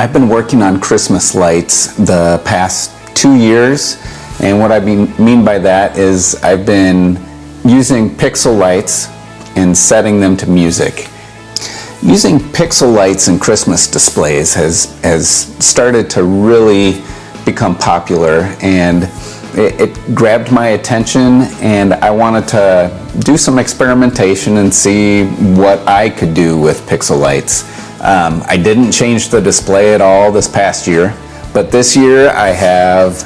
I've been working on Christmas lights the past 2 years, and what I mean by that is I've been using pixel lights and setting them to music. Using pixel lights in Christmas displays has started to really become popular, and it grabbed my attention, and I wanted to do some experimentation and see what I could do with pixel lights. I didn't change the display at all this past year, but this year I have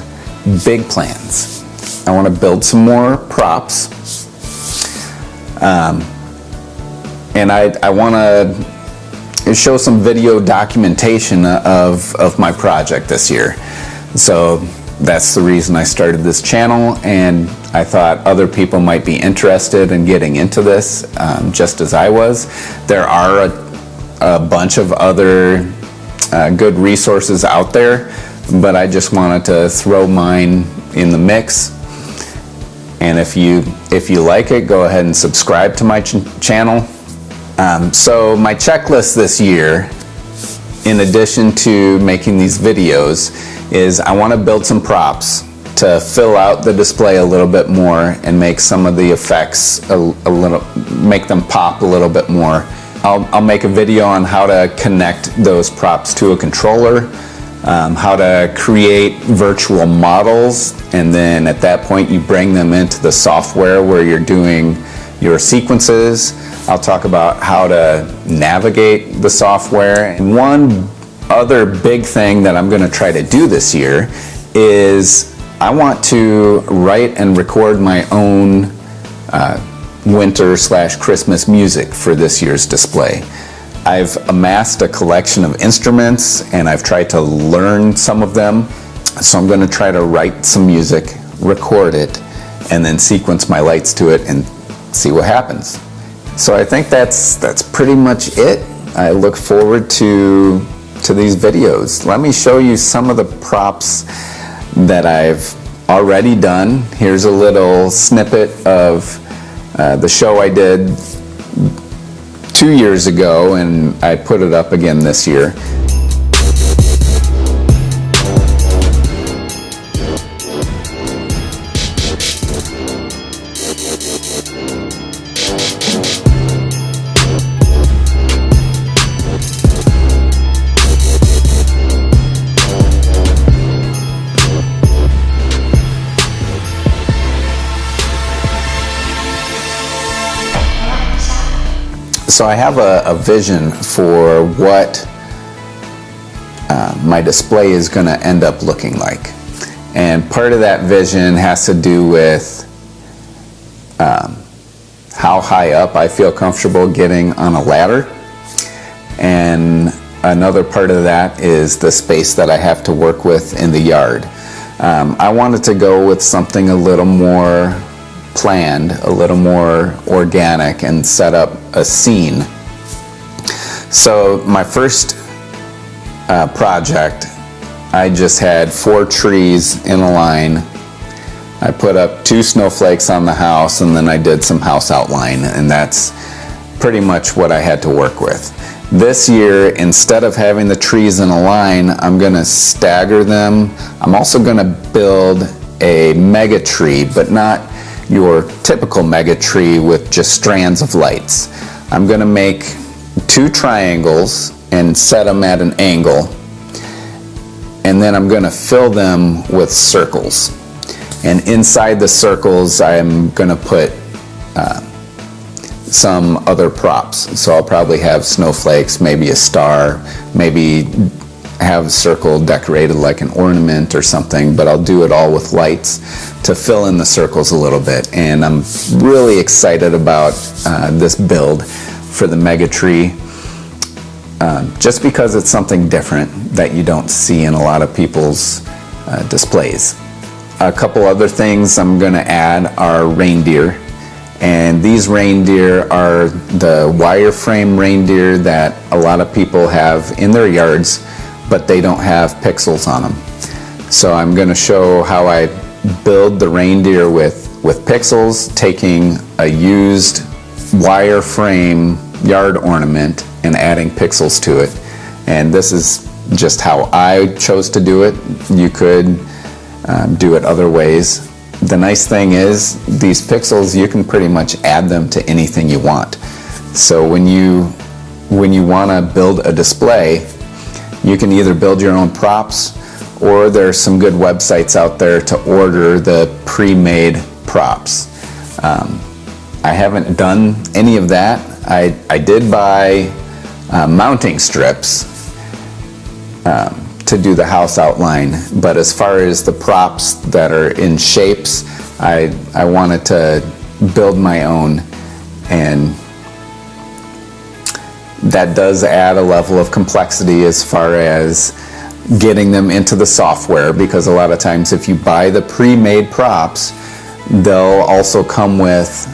big plans. I want to build some more props, and I want to show some video documentation of my project this year. So that's the reason I started this channel, and I thought other people might be interested in getting into this just as I was. There are a bunch of other good resources out there, but I just wanted to throw mine in the mix. And if you like it, go ahead and subscribe to my channel. So my checklist this year, in addition to making these videos, is I want to build some props to fill out the display a little bit more and make some of the effects make them pop a little bit more. I'll make a video on how to connect those props to a controller, how to create virtual models, and then at that point you bring them into the software where you're doing your sequences. I'll talk about how to navigate the software. And one other big thing that I'm going to try to do this year is I want to write and record my own winter/Christmas music for this year's display. I've amassed a collection of instruments and I've tried to learn some of them. So I'm going to try to write some music, record it, and then sequence my lights to it and see what happens. So I think that's pretty much it. I look forward to these videos. Let me show you some of the props that I've already done. Here's a little snippet of the show I did 2 years ago, and I put it up again this year. So I have a vision for what my display is going to end up looking like. And part of that vision has to do with how high up I feel comfortable getting on a ladder. And another part of that is the space that I have to work with in the yard. I wanted to go with something a little more planned, a little more organic, and set up a scene. So my first project, I just had 4 trees in a line. I put up 2 snowflakes on the house, and then I did some house outline, and that's pretty much what I had to work with. This year, instead of having the trees in a line, I'm going to stagger them. I'm also going to build a mega tree, but not your typical mega tree with just strands of lights. I'm going to make 2 triangles and set them at an angle, and then I'm going to fill them with circles. And inside the circles I'm going to put some other props. So I'll probably have snowflakes, maybe a star, maybe have a circle decorated like an ornament or something, but I'll do it all with lights to fill in the circles a little bit. And I'm really excited about this build for the mega tree, just because it's something different that you don't see in a lot of people's displays. A couple other things I'm going to add are reindeer. And these reindeer are the wireframe reindeer that a lot of people have in their yards, but they don't have pixels on them. So I'm going to show how I build the reindeer with pixels, taking a used wireframe yard ornament and adding pixels to it. And this is just how I chose to do it. You could do it other ways. The nice thing is these pixels, you can pretty much add them to anything you want. So when you want to build a display, you can either build your own props, or there's some good websites out there to order the pre-made props. I haven't done any of that. I did buy mounting strips to do the house outline, but as far as the props that are in shapes, I wanted to build my own, and that does add a level of complexity as far as getting them into the software, because a lot of times if you buy the pre-made props, they'll also come with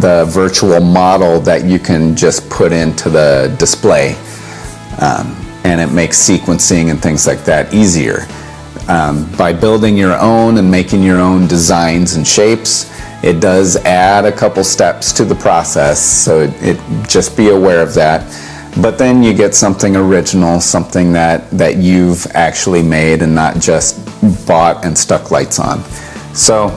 the virtual model that you can just put into the display, and it makes sequencing and things like that easier. By building your own and making your own designs and shapes, it does add a couple steps to the process, so just be aware of that. But then you get something original, something that you've actually made and not just bought and stuck lights on. So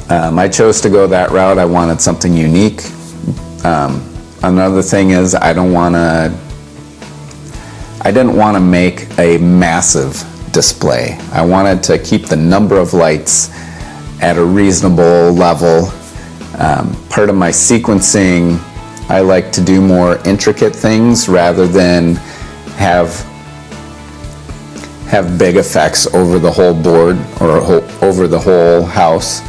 I chose to go that route. I wanted something unique. Another thing is I didn't want to make a massive display. I wanted to keep the number of lights at a reasonable level. Part of my sequencing, I like to do more intricate things rather than have big effects over the whole board or over the whole house.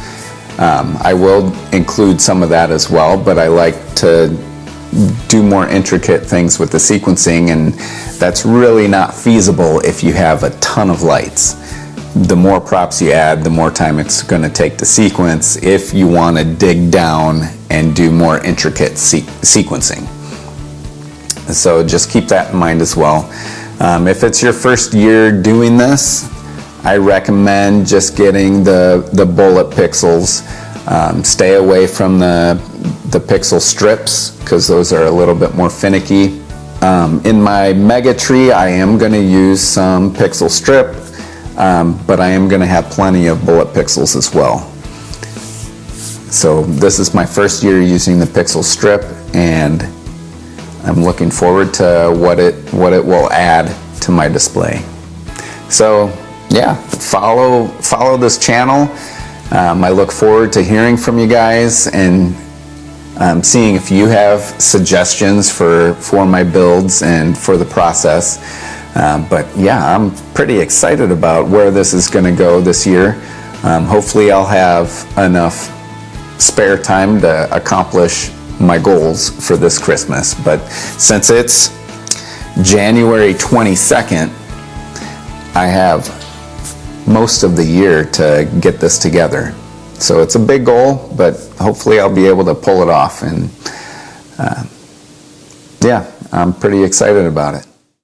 I will include some of that as well, but I like to do more intricate things with the sequencing, and that's really not feasible if you have a ton of lights. The more props you add, the more time it's going to take to sequence if you want to dig down and do more intricate sequencing. So just keep that in mind as well. If it's your first year doing this, I recommend just getting the bullet pixels. Stay away from the pixel strips, because those are a little bit more finicky. In my mega tree, I am going to use some pixel strip, but I am going to have plenty of bullet pixels as well. So this is my first year using the pixel strip, and I'm looking forward to what it will add to my display. So yeah, follow this channel. I look forward to hearing from you guys and seeing if you have suggestions for my builds and for the process. But yeah, I'm pretty excited about where this is going to go this year. Hopefully I'll have enough spare time to accomplish my goals for this Christmas. But since it's January 22nd, I have most of the year to get this together. So it's a big goal, but hopefully I'll be able to pull it off. And yeah, I'm pretty excited about it.